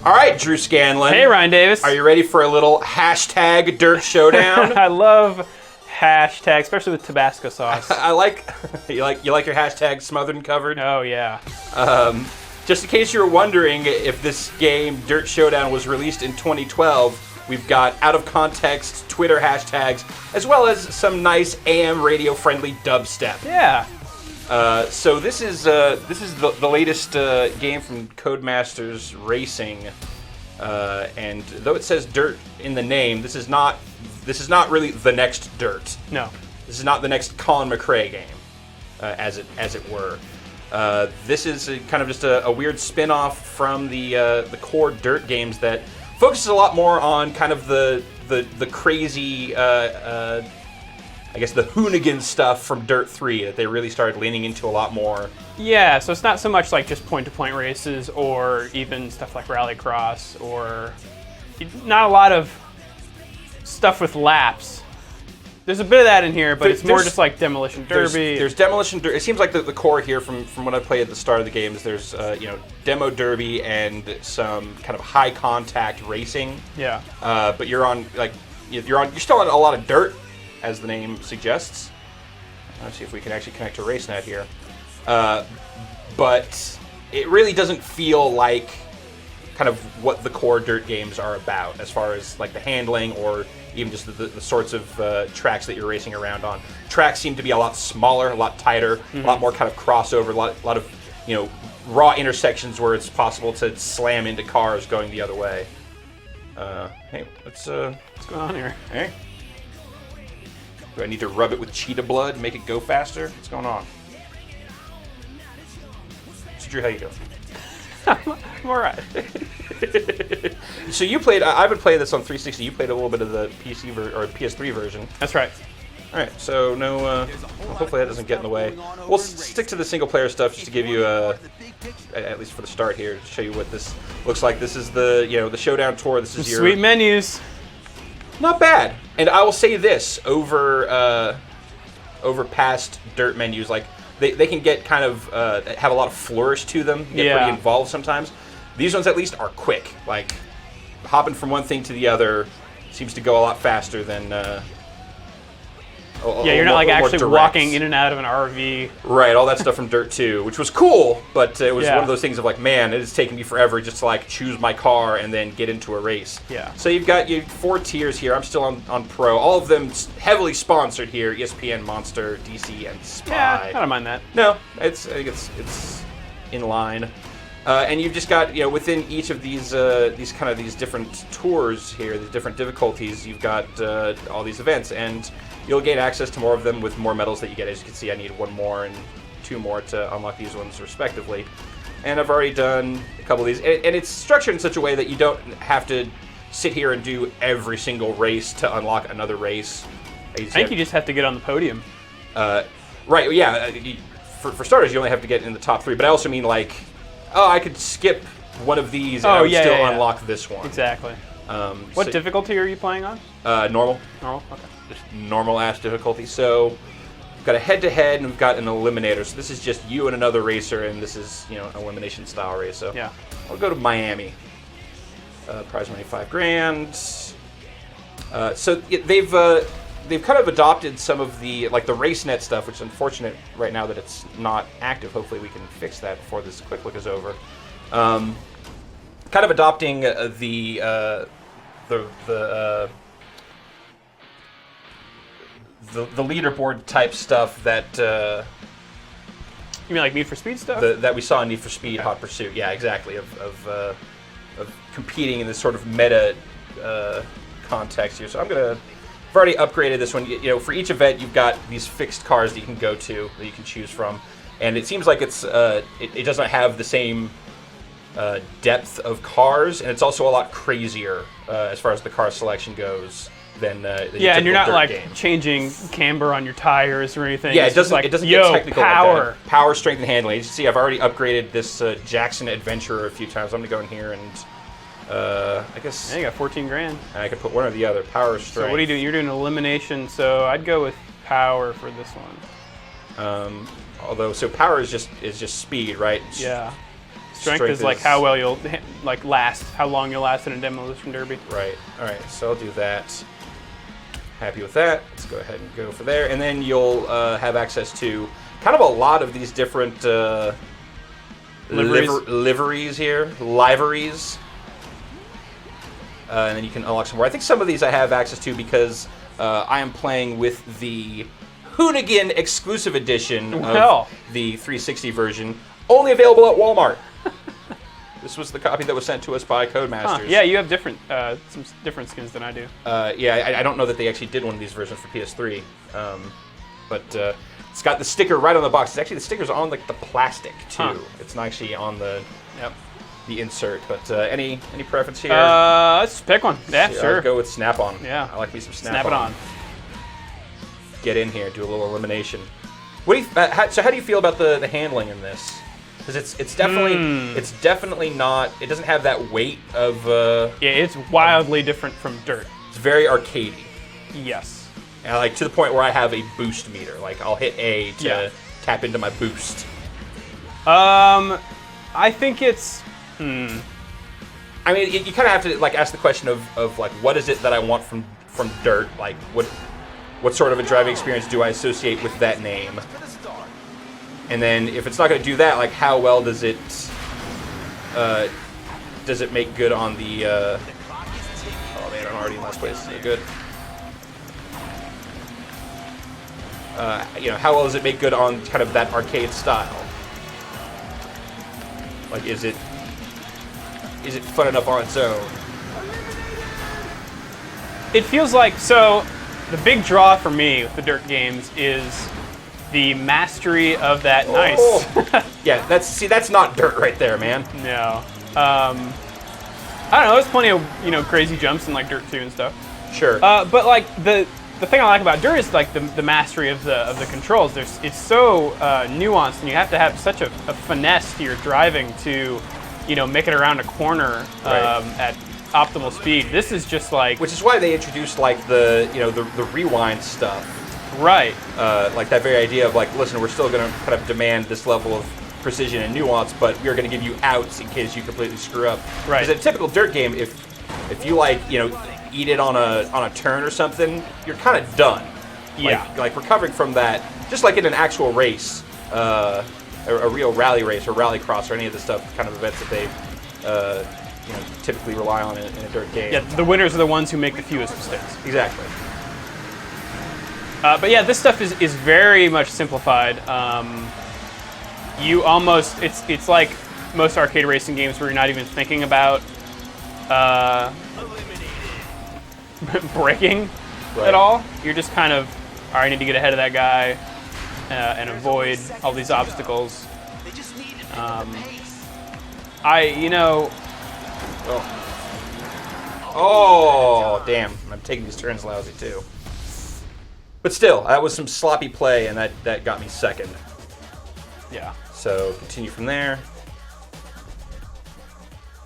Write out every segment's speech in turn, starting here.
All right, Drew Scanlon. Hey, Ryan Davis. Are you ready for a little hashtag Dirt Showdown? I love hashtags, especially with Tabasco sauce. I like you like your hashtag smothered and covered. Oh yeah. Just in case you were wondering if this game Dirt Showdown was released in 2012, we've got out of context Twitter hashtags as well as some nice AM radio friendly dubstep. Yeah. So this is the latest game from Codemasters Racing, and though it says Dirt in the name, this is not really the next Dirt. No. This is not the next Colin McRae game, as it were. This is kind of just a weird spin-off from the core Dirt games that focuses a lot more on kind of the crazy. I guess the hoonigan stuff from Dirt 3 that they really started leaning into a lot more. Yeah, so it's not so much like just point-to-point races or even stuff like Rallycross or not a lot of stuff with laps. There's a bit of that in here, but it's more just like Demolition Derby. There's Demolition Derby. It seems like the core here from what I played at the start of the game is there's Demo Derby and some kind of high contact racing. Yeah. But you're still on a lot of dirt, as the name suggests. Let's see if we can actually connect to RaceNet here. But it really doesn't feel like kind of what the core Dirt games are about, as far as like the handling or even just the sorts of tracks that you're racing around on. Tracks seem to be a lot smaller, a lot tighter, a lot more kind of crossover, a lot of raw intersections where it's possible to slam into cars going the other way. Hey, what's going on here? Hey. Do I need to rub it with cheetah blood, make it go faster? What's going on? So Drew, how you doing? I'm all right. So you played. I've been playing this on 360. You played a little bit of the PC or PS3 version. That's right. All right. So no. Well, hopefully that doesn't get in the way. We'll stick to the single player stuff just to give you at least for the start here, to show you what this looks like. This is the the Showdown tour. This is your sweet menus. Not bad. And I will say this over past Dirt menus, like they can get kind of have a lot of flourish to them, get pretty involved sometimes. These ones at least are quick. Like hopping from one thing to the other seems to go a lot faster than. You're not like actually walking in and out of an RV. Right, all that stuff from Dirt 2, which was cool, but it was one of those things of like, man, it has taken me forever just to like choose my car and then get into a race. Yeah. So you've got 4 tiers here. I'm still on Pro. All of them heavily sponsored here: ESPN, Monster, DC, and Spy. Yeah, I don't mind that. No, I think it's in line. And you've just got within each of these different tours here, these different difficulties, you've got all these events, and you'll gain access to more of them with more medals that you get. As you can see, I need 1 more and 2 more to unlock these ones respectively. And I've already done a couple of these, and it's structured in such a way that you don't have to sit here and do every single race to unlock another race. I think you just have to get on the podium. Right? Yeah. For starters, you only have to get in the top 3. But I also mean like, I could skip one of these and I would still unlock this one. Exactly. What difficulty are you playing on? Normal. Normal. Okay. Just normal-ass difficulty. So we've got a head-to-head and we've got an eliminator. So this is just you and another racer, and this is an elimination-style race. So yeah, I'll go to Miami. Prize money $5,000. So they've kind of adopted some of the the RaceNet stuff, which is unfortunate right now that it's not active. Hopefully we can fix that before this quick look is over. Kind of adopting the leaderboard type stuff that you mean like Need for Speed stuff that we saw in Need for Speed Hot Pursuit. Yeah, exactly. Of competing in this sort of meta context here. So I've already upgraded this one. For each event you've got these fixed cars that you can go to that you can choose from, and it seems like it doesn't have the same depth of cars, and it's also a lot crazier as far as the car selection goes. Than and you're not like game. Changing camber on your tires or anything. Yeah, it doesn't get technical power. like that. Power, strength, and handling. As you see, I've already upgraded this Jackson Adventurer a few times. I'm gonna go in here and I guess. Yeah, you got $14,000. I could put one or the other. Power, strength. So what are you doing? You're doing elimination. So I'd go with power for this one. Although, so power is just speed, right? Yeah. Strength is like how well you'll like last, how long you'll last in a demolition derby. Right. All right. So I'll do that. Happy with that. Let's go ahead and go for there, and then you'll have access to kind of a lot of these different liveries here, liveries. And then you can unlock some more. I think some of these I have access to because I am playing with the Hoonigan exclusive edition of the 360 version, only available at Walmart. This was the copy that was sent to us by Codemasters. Huh. Yeah, you have some different skins than I do. Yeah, I don't know that they actually did one of these versions for PS3, but it's got the sticker right on the box. It's actually the sticker's on like the plastic too. Huh. It's not actually on the insert. But any preference here? Let's pick one. Yeah, sure. I'll go with Snap-on. Yeah, I like me some Snap it on. Get in here, do a little elimination. What do you? So how do you feel about the handling in this? Because it's definitely not. It doesn't have that weight of. Yeah, it's wildly different from Dirt. It's very arcadey. Yes. And like to the point where I have a boost meter. Like I'll hit A to tap into my boost. I think it's. I mean, you kind of have to like ask the question of like, what is it that I want from Dirt? Like, what sort of a driving experience do I associate with that name? And then if it's not going to do that, like, how well does it make good on the? Oh man, I'm already in last place. Is it good? How well does it make good on kind of that arcade style? Like, is it fun enough on its own? It feels like, so the big draw for me with the Dirt games is the mastery of that nice. Yeah, that's not Dirt right there, man. No. I don't know, there's plenty of, crazy jumps in like Dirt 2 and stuff. Sure. But like the thing I like about Dirt is like the mastery of the controls. It's so nuanced, and you have to have such a finesse to your driving to, make it around a corner at optimal speed. This is just like, which is why they introduced like the rewind stuff. Right. Like that very idea of like, listen, we're still going to kind of demand this level of precision and nuance, but we're going to give you outs in case you completely screw up. Right. Because in a typical Dirt game, if you like, eat it on a turn or something, you're kind of done. Yeah. Like recovering from that, just like in an actual race, a real rally race or rallycross or any of the stuff, kind of events that they typically rely on in a Dirt game. Yeah, the winners are the ones who make the fewest mistakes. Exactly. But yeah, this stuff is very much simplified. You almost, it's like most arcade racing games where you're not even thinking about braking at all. You're just kind of, all right, I need to get ahead of that guy and avoid all these obstacles. Oh, damn. I'm taking these turns lousy, too. But still, that was some sloppy play, and that got me second. Yeah. So, continue from there.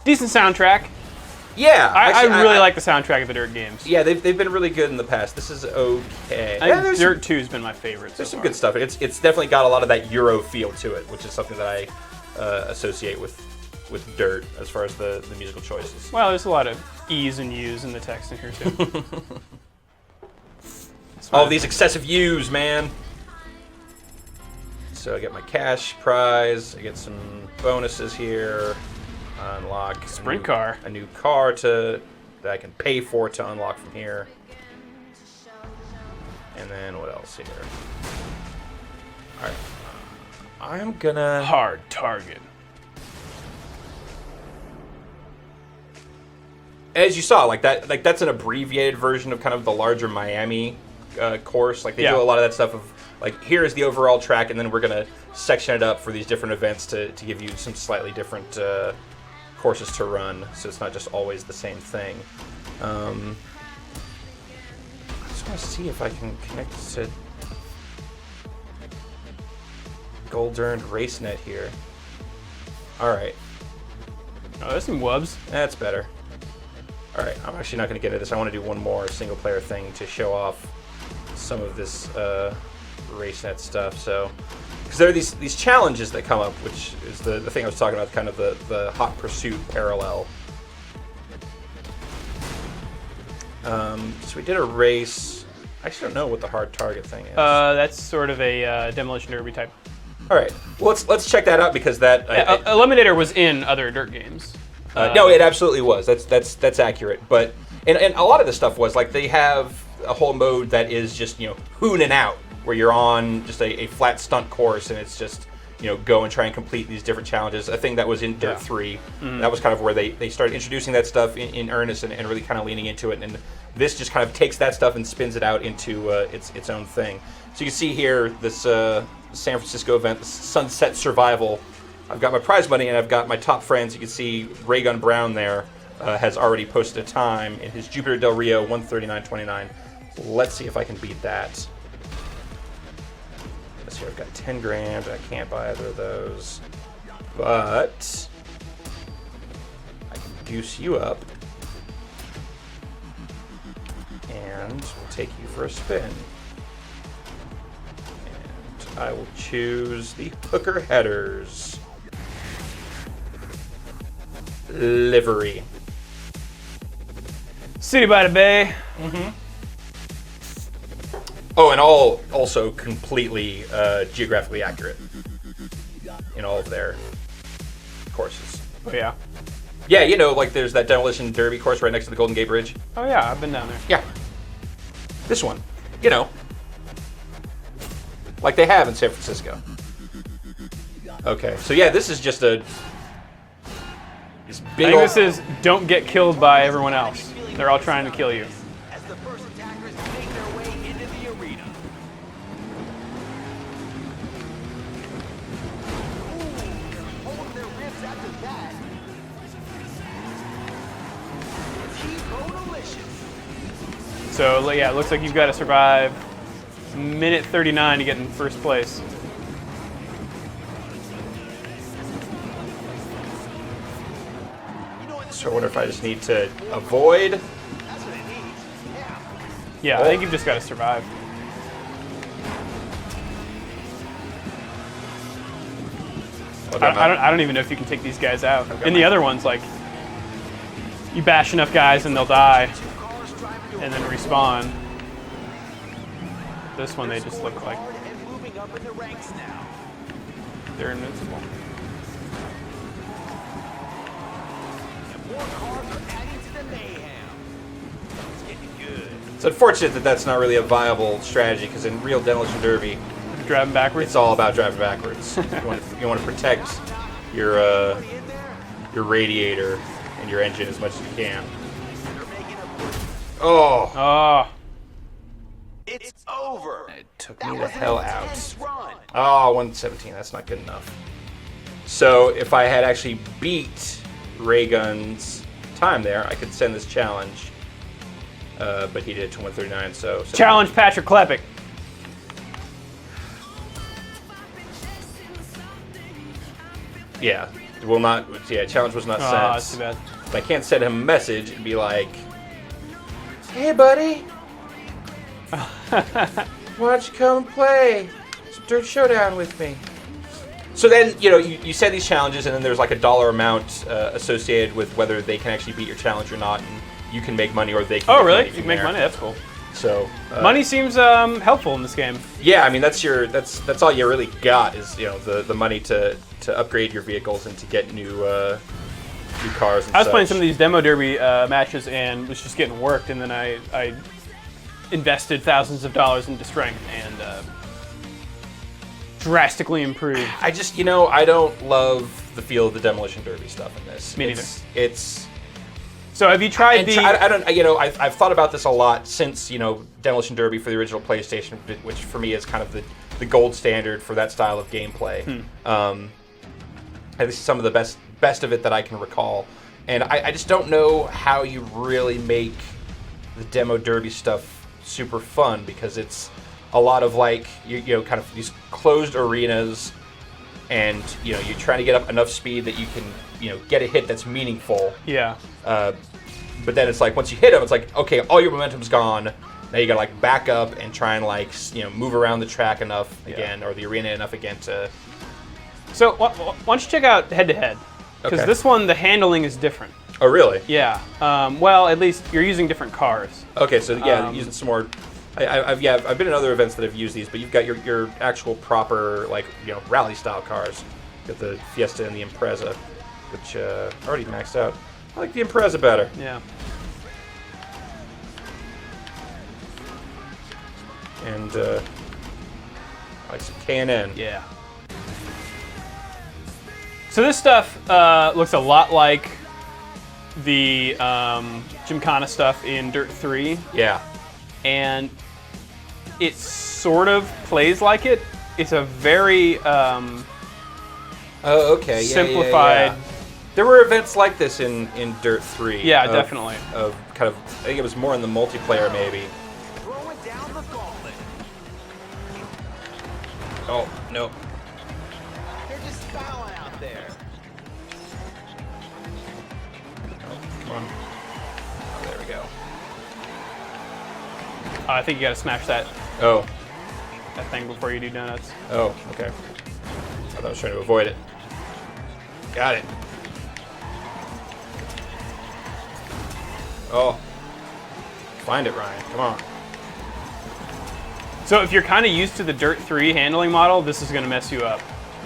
Decent soundtrack. Yeah. I really like the soundtrack of the Dirt games. Yeah, they've been really good in the past. This is okay. I think Dirt 2 has been my favorite. There's some good stuff. It's definitely got a lot of that Euro feel to it, which is something that I associate with Dirt as far as the musical choices. Well, there's a lot of E's and U's in the text in here, too. All these excessive U's, man. So I get my cash prize. I get some bonuses here. Unlock sprint car. A new car that I can pay for to unlock from here. And then what else here? All right. I'm gonna hard target. As you saw, that's an abbreviated version of kind of the larger Miami course. Like they do a lot of that stuff of like, here is the overall track, and then we're gonna section it up for these different events to give you some slightly different courses to run, so it's not just always the same thing. I just want to see if I can connect to gold-earned RaceNet here. All right. Oh, there's some wubs. That's better. All right, I'm actually not going to get into this. I want to do one more single-player thing to show off some of this RaceNet stuff. So, because there are these challenges that come up, which is the thing I was talking about, kind of the hot pursuit parallel. So we did a race. I actually don't know what the hard target thing is. That's sort of a demolition derby type. All right, well, let's check that out because that Eliminator was in other dirt games. no, it absolutely was. That's accurate. But and a lot of this stuff was like they have a whole mode that is just hooning out, where you're on just a flat stunt course and it's just go and try and complete these different challenges. A thing that was in Dirt 3. That was kind of where they started introducing that stuff in earnest and really kind of leaning into it. And this just kind of takes that stuff and spins it out into its own thing. So you can see here this San Francisco event, the Sunset Survival. I've got my prize money and I've got my top friends. You can see Raygun Brown there has already posted a time in his Jupiter Del Rio 139.29. Let's see if I can beat that. Let's see, I've got 10 grand. I can't buy either of those. But I can goose you up. And we'll take you for a spin. And I will choose the Hooker Headers livery. City by the Bay. Oh, and all also completely geographically accurate in all of their courses. Oh, yeah. Yeah, like there's that demolition derby course right next to the Golden Gate Bridge. Oh, yeah, I've been down there. Yeah. This one, like they have in San Francisco. Okay, so yeah, this is just this big I think this is don't get killed by everyone else. They're all trying to kill you. As the first attackers make their way into the arena. Hold their ribs after that. T-Bone-alicious. So, yeah, it looks like you've got to survive minute 39 to get in first place. So I wonder if I just need to avoid. That's what it needs. Yeah, I think you've just got to survive. I don't even know if you can take these guys out. In the other ones, like, you bash enough guys and they'll die and then respawn. This one, they just look like And moving up in the ranks now. they're invincible. More cars are adding to the mayhem. It's getting good. It's unfortunate that that's not really a viable strategy because in real demolition derby, Driving backwards. it's all about driving backwards. you want to protect your radiator and your engine as much as you can. Oh, Oh, It's over. it took That me the was an hell out. intense run. Oh, 117. That's not good enough. So if I had actually beat Raygun's time there, I could send this challenge. But he did it to 139. So challenge Patrick Klepek. Yeah, will not. Yeah, challenge was not Oh, sent. that's too bad. But I can't send him a message and be like, "Hey, buddy, why don't you come and play some Dirt Showdown with me?" So then, you set these challenges, and then there's like a dollar amount associated with whether they can actually beat your challenge or not, and you can make money or they can. Oh, make really? money You from can make there. money? That's cool. So Money seems helpful in this game. Yeah, I mean that's all you really got is the money to upgrade your vehicles and to get new cars. And I was playing such. some of these demo derby matches and was just getting worked, and then I invested thousands of dollars into strength and drastically improved. I just I don't love the feel of the demolition derby stuff in this. Me neither. It's So have you tried and the? I don't I've thought about this a lot since demolition derby for the original PlayStation, which for me is kind of the gold standard for that style of gameplay. At least some of the best of it that I can recall, and I just don't know how you really make the demo derby stuff super fun because it's a lot of like kind of these closed arenas, and you're trying to get up enough speed that you can get a hit that's meaningful. Yeah. But then it's like once you hit them, it's like okay, all your momentum's gone. Now you gotta like back up and try and like move around the track enough again, or the arena enough again to. So why don't you check out head-to-head? Because Okay. this one, the handling is different. Oh really? Yeah. Well, at least you're using different cars. Okay, so yeah, using some more. I've been in other events that have used these, but you've got your actual proper like rally style cars. Got the Fiesta and the Impreza, which already maxed out. I like the Impreza better. Yeah. And I like some K&N. Yeah. So this stuff looks a lot like the Gymkhana stuff in Dirt 3, Yeah. and it sort of plays like it. It's a very Oh, okay. simplified. Yeah. There were events like this in Dirt 3. Yeah, definitely. Of kind of, I think it was more in the multiplayer maybe. Throwing down the gauntlet. Oh no. They're just styling out there. Come on. Oh, there we go. I think you got to smash that Oh. thing before you do donuts. Oh. Okay. I thought I was trying to avoid it. Got it. Oh. Find it, Ryan. Come on. So if you're kind of used to the Dirt 3 handling model, this is going to mess you up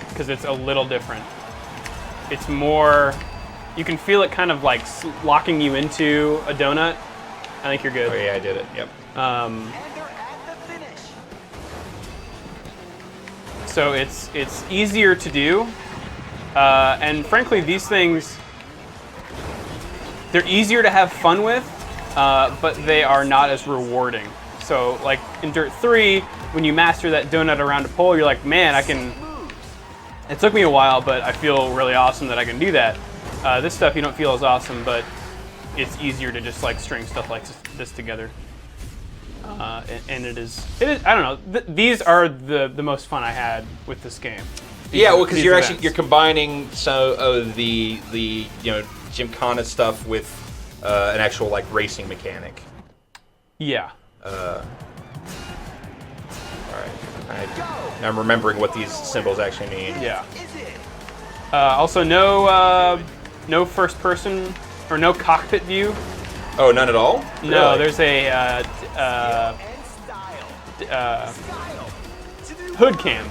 because it's a little different. It's more, you can feel it kind of like locking you into a donut. I think you're good. Oh yeah, I did it. Yep. And they're at the finish. So it's easier to do, and frankly, these things, they're easier to have fun with, but they are not as rewarding. So like in Dirt 3, when you master that donut around a pole, you're like, man, I can. It took me a while, but I feel really awesome that I can do that. This stuff you don't feel as awesome, but it's easier to just like string stuff like this together. And it is. I don't know. These are the most fun I had with this game. Yeah, well, because These you're combining some of the Gymkhana stuff with an actual like racing mechanic. Yeah. All right. I'm remembering what these symbols actually mean. Yeah. Is it? Also, no first person or no cockpit view. Oh, none at all? No, Really? there's a And style. Style. To do hood cam,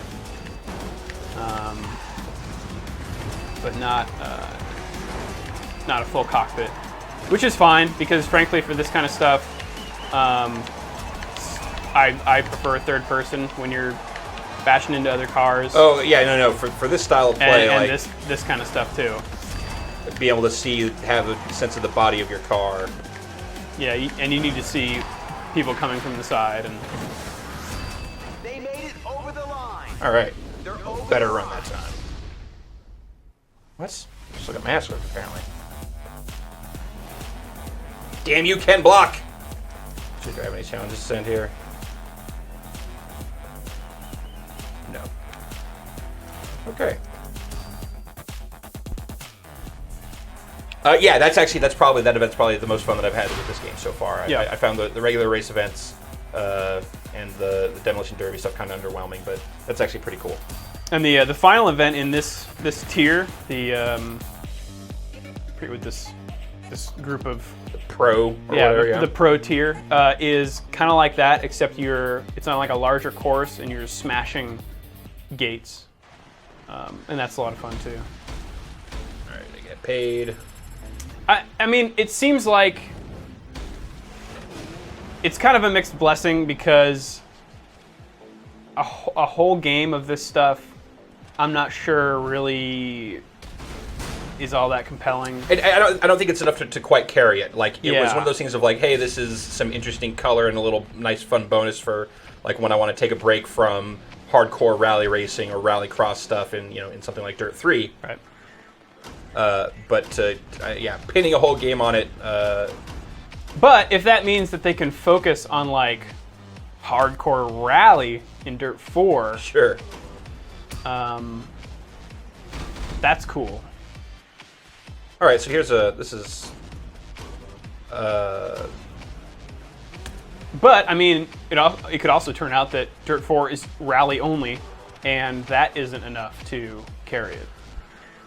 but not a full cockpit, which is fine because frankly, for this kind of stuff, I prefer third person when you're bashing into other cars. Oh yeah, no. For this style of play, and like this kind of stuff too. be able to have a sense of the body of your car. Yeah, and you need to see people coming from the side, and They made it over the line. All right, They're over better the run line. that time. What? Just like a mask whip, apparently. Damn you, Ken Block! Should I have any challenges to send here? No. Okay. Yeah, that event's probably the most fun that I've had with this game so far. Yeah. I found the regular race events and the Demolition Derby stuff kind of underwhelming, but that's actually pretty cool. And the final event in this tier, with this group of Pro or whatever, the pro tier is kind of like that, except it's on like a larger course and you're smashing gates, and that's a lot of fun too. All right, I get paid. I mean, it seems like it's kind of a mixed blessing because a whole game of this stuff, I'm not sure really is all that compelling. I don't think it's enough to quite carry it. Like, it was Yeah. one of those things of like, hey, this is some interesting color and a little nice fun bonus for like when I want to take a break from hardcore rally racing or rally cross stuff in something like Dirt 3. Right. But pinning a whole game on it. But if that means that they can focus on like hardcore rally in Dirt 4, Sure. that's cool. All right, so this is But I mean, it could also turn out that Dirt 4 is rally only, and that isn't enough to carry it.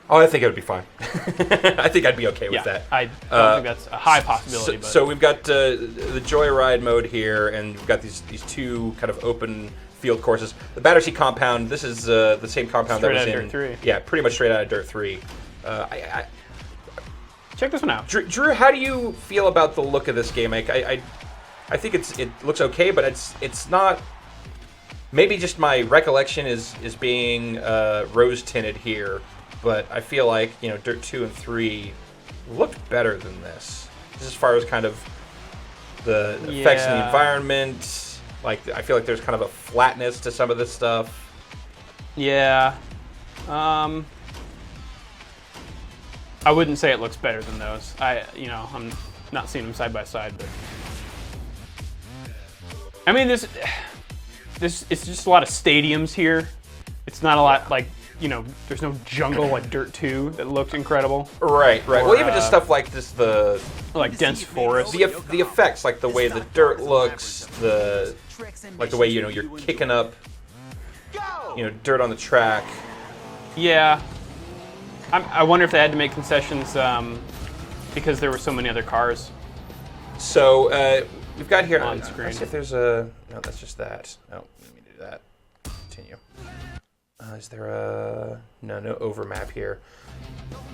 Oh, I think it would be fine. I think I'd be okay with that. I don't think that's a high possibility. So we've got the Joyride mode here, and we've got these two kind of open field courses. The Battersea compound. This is the same compound that was in Dirt 3. Yeah, pretty much straight out of Dirt 3. Check this one out. Drew, how do you feel about the look of this game? I think it looks okay, but it's not. Maybe just my recollection is being rose tinted here, but I feel like Dirt 2 and 3 looked better than this. Just as far as kind of the effects in the environment, like I feel like there's kind of a flatness to some of this stuff. Yeah. I wouldn't say it looks better than those. I'm not seeing them side by side, but I mean, this it's just a lot of stadiums here. It's not a lot like there's no jungle like Dirt 2 that looked incredible. Right. Well, even just stuff like this, like dense forest. The effects, like the way the dirt looks, the way you're kicking up, dirt on the track. Yeah. I wonder if they had to make concessions because there were so many other cars. So we've got here on screen. Let's see if there's a. No, that's just that. No, let me do that. Continue. Is there a no overmap here?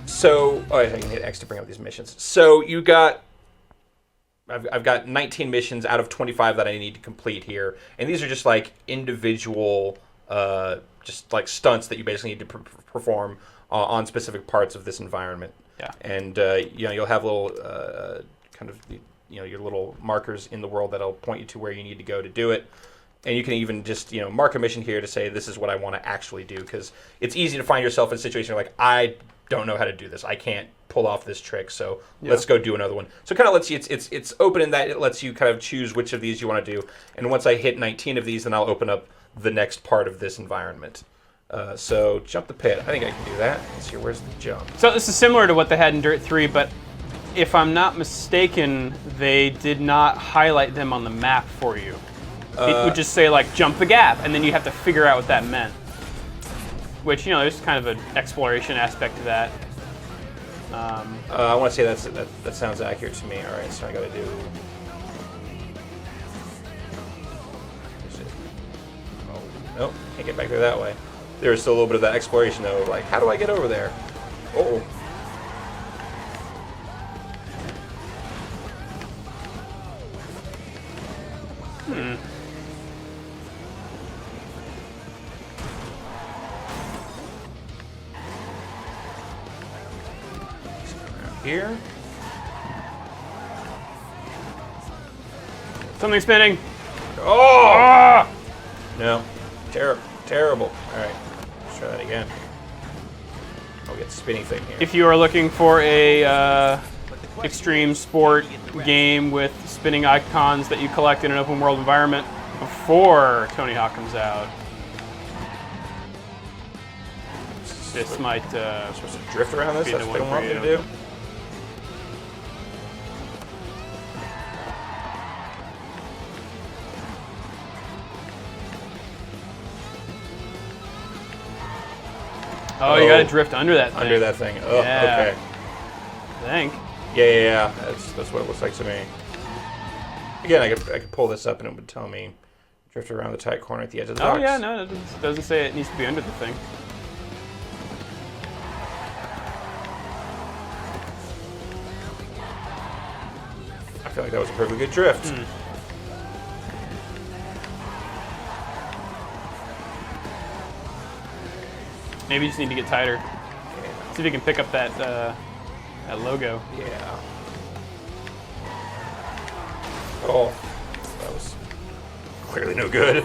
So I can hit X to bring up these missions. So you got. I've got 19 missions out of 25 that I need to complete here, and these are just like individual, just like stunts that you basically need to perform on specific parts of this environment. Yeah. And you'll have little kind of your little markers in the world that'll point you to where you need to go to do it. And you can even just mark a mission here to say this is what I want to actually do, because it's easy to find yourself in a situation where like I don't know how to do this. I can't pull off this trick, so let's go do another one. So it kind of lets you. It's open in that it lets you kind of choose which of these you want to do. And once I hit 19 of these, then I'll open up the next part of this environment. So jump the pit. I think I can do that. Let's see, where's the jump? So this is similar to what they had in Dirt 3, but if I'm not mistaken, they did not highlight them on the map for you. It would just say like jump the gap, and then you have to figure out what that meant. Which there's kind of an exploration aspect to that. I want to say that sounds accurate to me. All right, so I got to do. Oh nope, can't get back there that way. There's still a little bit of that exploration though. Like, how do I get over there? Oh. Here. Something spinning. Oh! Ah! No. Terrible. All right. Let's try that again. I'll get the spinning thing here. If you are looking for a extreme sport game with spinning icons that you collect in an open world environment before Tony Hawk comes out, this might supposed to drift around this. be That's the what I one want for me you. to do. Oh, you gotta drift under that thing. Under that thing. Oh, Yeah. okay. I think. Yeah. That's what it looks like to me. Again, I could pull this up and it would tell me drift around the tight corner at the edge of the docks. Oh yeah, no, it doesn't say it needs to be under the thing. I feel like that was a perfectly good drift. Maybe you just need to get tighter. See if you can pick up that that logo. Yeah. Oh, that was clearly no good.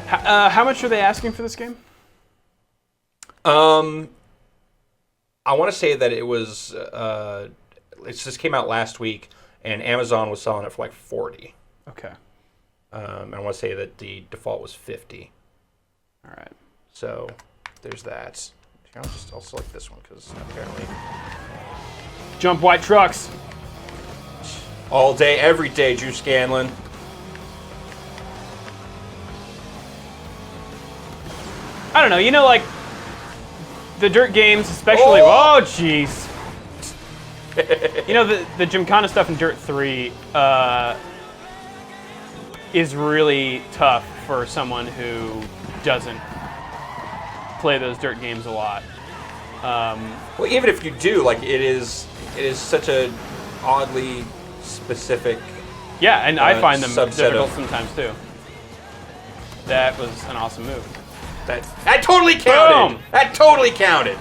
How much are they asking for this game? I want to say that it was. It just came out last week, and Amazon was selling it for like 40. Okay. I want to say that the default was 50. All right. So there's that. I'll select this one because apparently Jump white trucks. all day, every day, Drew Scanlon. I don't know. You know, like the dirt games, especially. Oh! Oh, jeez. You know, the Gymkhana stuff in Dirt 3 is really tough for someone who doesn't play those dirt games a lot. Well, even if you do, like it is such a oddly specific. Yeah, and I find them subset difficult of- sometimes too. That was an awesome move. That totally counted. Boom! That totally counted.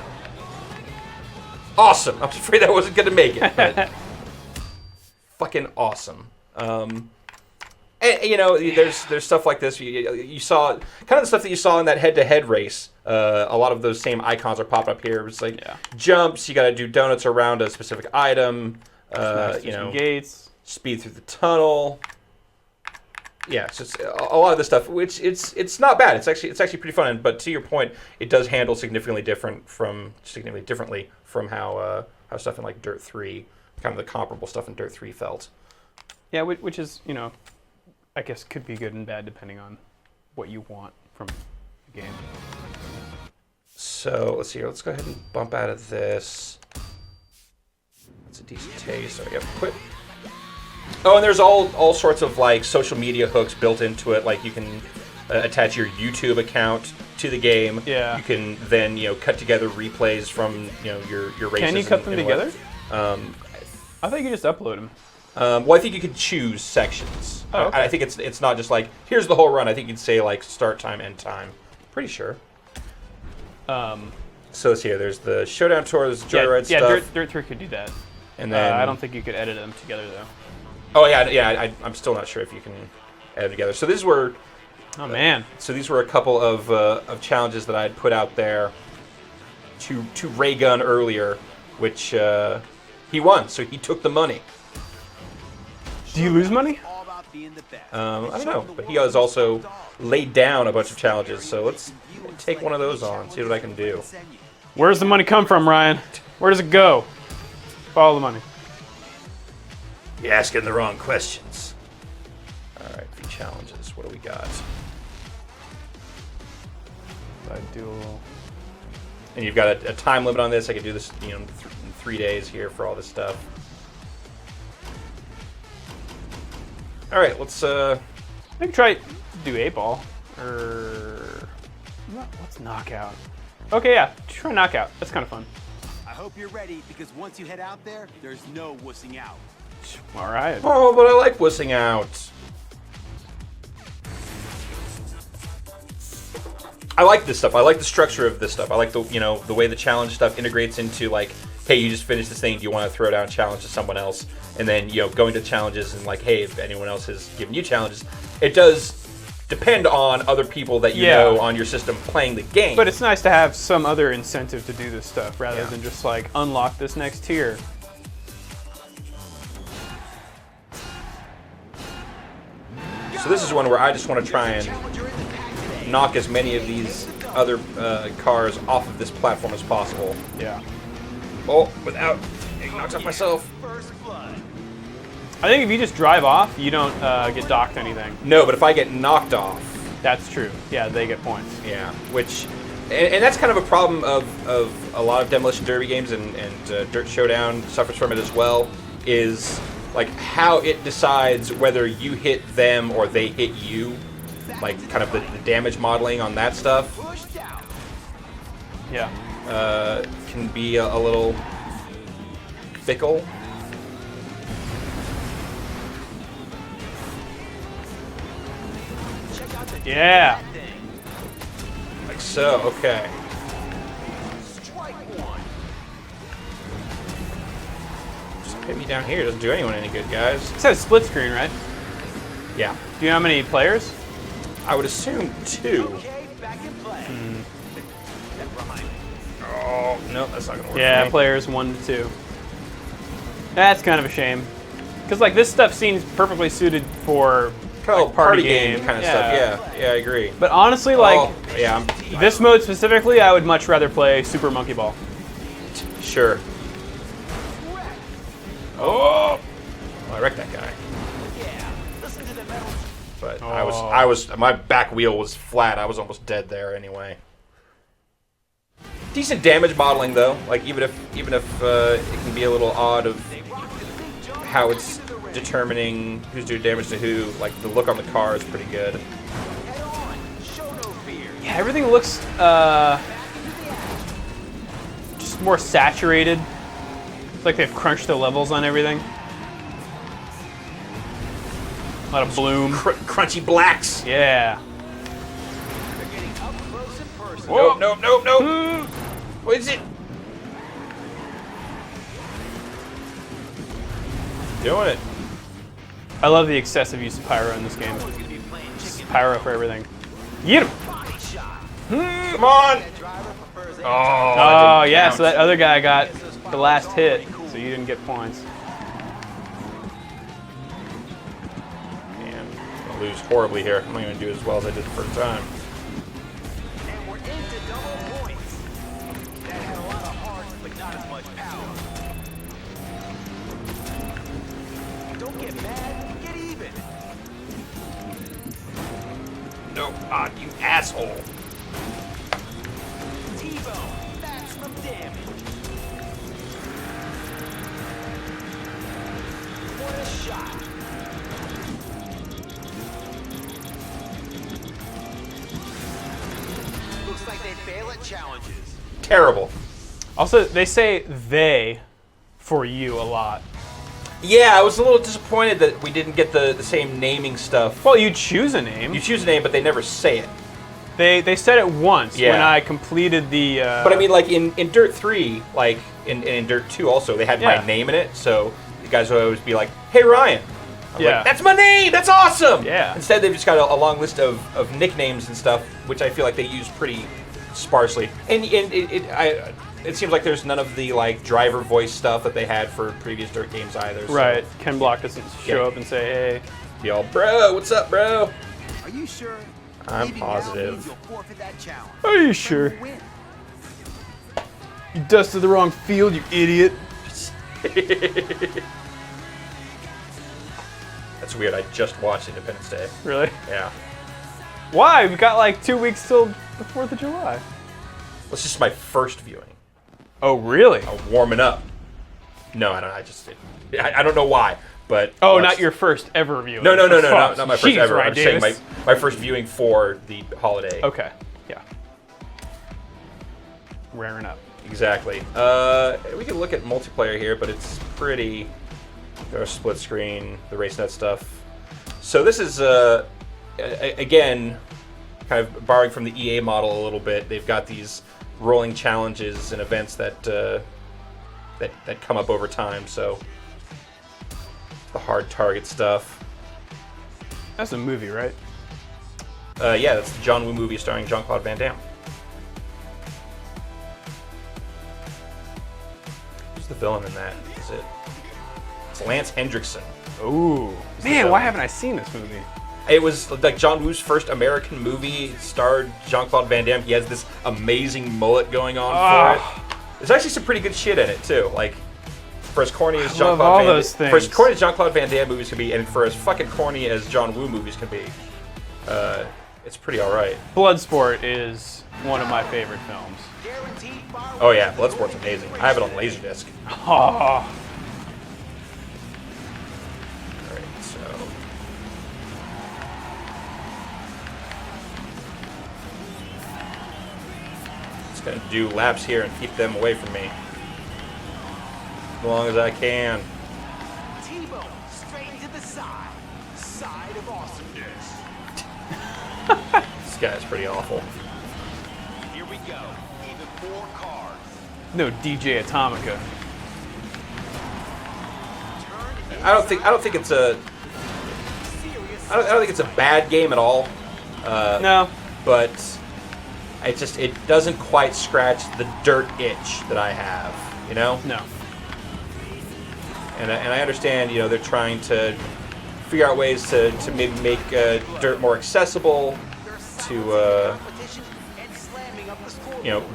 Awesome. I was afraid I wasn't gonna make it. But fucking awesome. And you know, there's stuff like this. You saw kind of the stuff that you saw in that head-to-head race. A lot of those same icons are popping up here. It's like jumps. You got to do donuts around a specific item. You know, gates. Speed through the tunnel. Yeah, it's just a lot of this stuff, which it's not bad. It's actually pretty fun. But to your point, it does handle significantly differently from how stuff in like Dirt 3, kind of the comparable stuff in Dirt 3 felt. Yeah, which is, you know, I guess could be good and bad depending on what you want from the game. So let's see here. Let's go ahead and bump out of this. That's a decent taste. So yeah, quit. Oh, and there's all sorts of like social media hooks built into it. Like you can attach your YouTube account to the game. Yeah. You can then cut together replays from your races. Can you cut them and together? what- I thought you could just upload them. Well, I think you could choose sections. Oh, okay. I think it's not just like here's the whole run. I think you'd say like start time, end time. Pretty sure. So let's see here. There's the Showdown tour. There's Joyride yeah, stuff. Dirt 3 could do that. And then I don't think you could edit them together though. Oh yeah. I'm still not sure if you can add them together. So these were. Oh man. So these were a couple of challenges that I had put out there to Ray Gun earlier, which he won. So he took the money. Do you lose money? All about being the best. I don't know, but he has also laid down a bunch of challenges. So let's take one of those on, see what I can do. Where does the money come from, Ryan? Where does it go? Follow the money. You're asking the wrong questions. All right, few challenges. What do we got? I do. And you've got a time limit on this. I can do this, in 3 days here for all this stuff. All right, let's. Maybe try to do 8-ball or what's knockout? Okay, yeah, try knockout. That's kind of fun. I hope you're ready because once you head out there, there's no wussing out. All right. Oh, but I like wussing out. I like this stuff. I like the structure of this stuff. I like the way the challenge stuff integrates into like, hey, you just finished this thing. Do you want to throw down a challenge to someone else? And then going to challenges and like, hey, if anyone else has given you challenges, it does depend on other people that you know on your system playing the game. But it's nice to have some other incentive to do this stuff rather Yeah. than just like unlock this next tier. So this is one where I just want to try and knock as many of these other cars off of this platform as possible. Yeah. Oh, without getting knocked off myself. First blood. I think if you just drive off, you don't get docked anything. No, but if I get knocked off, That's true. Yeah, they get points. yeah, which, and that's kind of a problem of a lot of Demolition Derby games, and Dirt Showdown suffers from it as well, is like how it decides whether you hit them or they hit you, like kind of the damage modeling on that stuff Pushed out. Yeah. can be a little fickle. Check out the Yeah. thing. Like so, okay. Strike one. Just hit me down here. Doesn't do anyone any good, guys. It says split screen, right? Yeah. Do you know how many players? I would assume 2. Okay, back in play. Step behind me. Oh, no, that's not gonna work. Yeah, for me. players 1 to 2. That's kind of a shame. Because like this stuff seems perfectly suited for Kind of like party game kind of stuff. Yeah, I agree. But honestly, like Oh, yeah, this mode specifically, I would much rather play Super Monkey Ball. Sure. Oh, I wrecked that guy. Yeah. Listen to the metal. But Oh. my back wheel was flat. I was almost dead there anyway. Decent damage modeling though. Like even if it can be a little odd of how it's determining who's doing damage to who. Like the look on the car is pretty good. Head on. Show no fear. Yeah, everything looks just more saturated. It's like they've crunched the levels on everything. A lot of bloom. Crunchy blacks. Yeah. They're getting up close and personal. Nope, nope, nope, nope. What is it? Doing it. I love the excessive use of pyro in this game. Someone's gonna be playing chicken Pyro for everything. Get him! body shot. Come on. That driver prefers Oh, yeah, so that other guy got the last hit, so you didn't get points. Man, I'm gonna lose horribly here. I'm not gonna do as well as I did the first time. And we're into double points. That had a lot of hearts, but not as much power. Don't get mad, get even. No, you asshole. T-bone, maximum damage. What a shot. Looks like they fail at challenges. Terrible. Also, they say they for you a lot. Yeah, I was a little disappointed that we didn't get the same naming stuff. Well, you choose a name. You choose a name, but they never say it. They said it once Yeah. when I completed the. But I mean, like in Dirt 3, like in Dirt 2 also, they had Yeah. my name in it, so the guys would always be like, "Hey Ryan." I'm Yeah. like, "That's my name! That's awesome!" Yeah. Instead, they've just got a long list of nicknames and stuff, which I feel like they use pretty sparsely. And it seems like there's none of the like driver voice stuff that they had for previous Dirt games either. So Right. Ken Block doesn't show Yeah. up and say, hey. be all, "Bro, what's up, bro?" Are you sure? I'm Leaving now positive. means you'll forfeit that challenge. Are you sure? Win. You dusted the wrong field, you idiot. That's weird. I just watched Independence Day. Really? Yeah. Why? We've got like 2 weeks till the 4th of July. It's just my first viewing. Oh, really? Warming up. No, I don't. I don't know why, but Oh, watched- not your first ever viewing. No, Fuck. not my first Jeez, ever. Ryan I'm saying Davis. my first viewing for the holiday. Okay. Yeah. Raring up. Exactly. We can look at multiplayer here, but it's pretty. There's split screen, the RaceNet stuff. So this is again, kind of borrowing from the EA model a little bit. They've got these rolling challenges and events that that come up over time. So the hard target stuff. That's a movie, right? Yeah, that's the John Woo movie starring Jean-Claude Van Damme. Who's the villain in that? Is it? It's Lance Hendrickson. Ooh. Man, why haven't I seen this movie? It was like John Woo's first American movie. It starred Jean-Claude Van Damme. He has this amazing mullet going on for it. There's actually some pretty good shit in it too. Like for as corny as love all Jean-Claude Van those for as things. corny as Jean-Claude Van Damme movies can be, and for as fucking corny as John Woo movies can be, it's pretty all right. Bloodsport is one of my favorite films. Guaranteed fire. Oh yeah, Bloodsport's amazing. I have it on Laserdisc. Oh. All right, so just gonna do laps here and keep them away from me as long as I can. T-bone straight into the side. Side of awesomeness. This guy's pretty awful. Here we go. Even more cars. No DJ Atomica. Turn I don't think it's a serious. I don't think it's a bad game at all. No. But it doesn't quite scratch the dirt itch that I have, you know? No. And I understand, they're trying to figure out ways to maybe make Dirt more accessible, to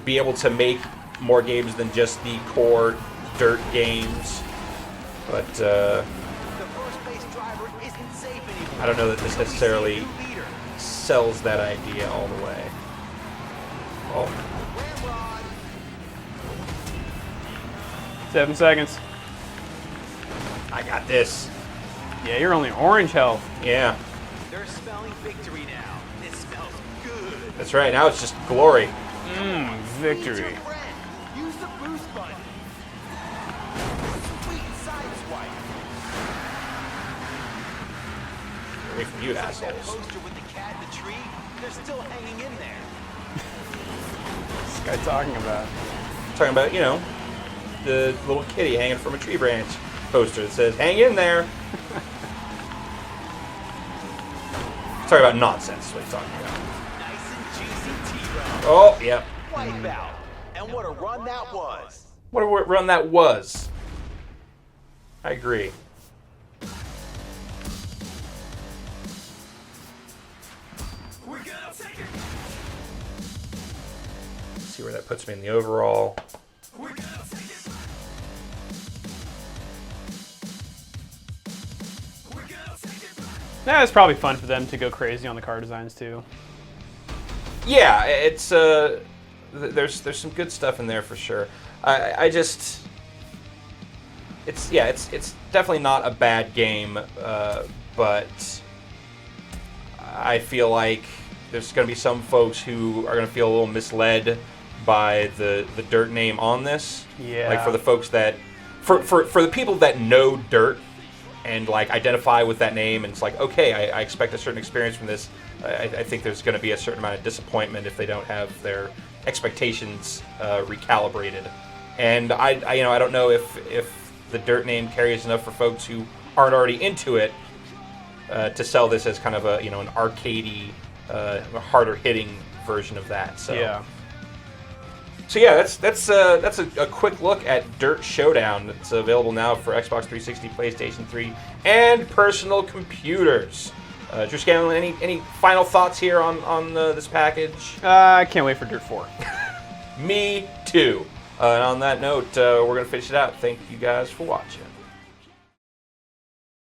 be able to make more games than just the core Dirt games. But I don't know that this necessarily sells that idea all the way. Oh. 7 seconds. I got this. Yeah, you're only orange health. Yeah. They're spelling victory now. It smells good. That's right. Now it's just glory. Victory. Use the boost button. Sweet sideswipe. Away from you, That assholes. poster with the cat in the tree, they're still hanging in there. What's this guy talking about? Talking about, the little kitty hanging from a tree branch poster that says, "Hang in there." Talking about nonsense is what he's talking about. Nice and juicy T-Bone. Oh, yep. Wipe out. And what a run that was. What a run that was. I agree. We're gonna take it. Let's see where that puts me in the overall. We're gonna take it. We're gonna take it. Yeah, it's probably fun for them to go crazy on the car designs too. Yeah, it's there's some good stuff in there for sure. I just it's definitely not a bad game, but I feel like there's going to be some folks who are going to feel a little misled by the Dirt name on this. Yeah. Like for the folks that for the people that know Dirt and like identify with that name, and it's like, okay, I expect a certain experience from this. I think there's going to be a certain amount of disappointment if they don't have their expectations recalibrated. And I don't know if the Dirt name carries enough for folks who aren't already into it to sell this as kind of a an arcadey, harder hitting version of that. So Yeah. So yeah, that's a quick look at Dirt Showdown. It's available now for Xbox 360, PlayStation 3, and personal computers. Drew Scanlon, any final thoughts here on this package? I can't wait for Dirt 4. Me too. And on that note, we're gonna finish it out. Thank you guys for watching.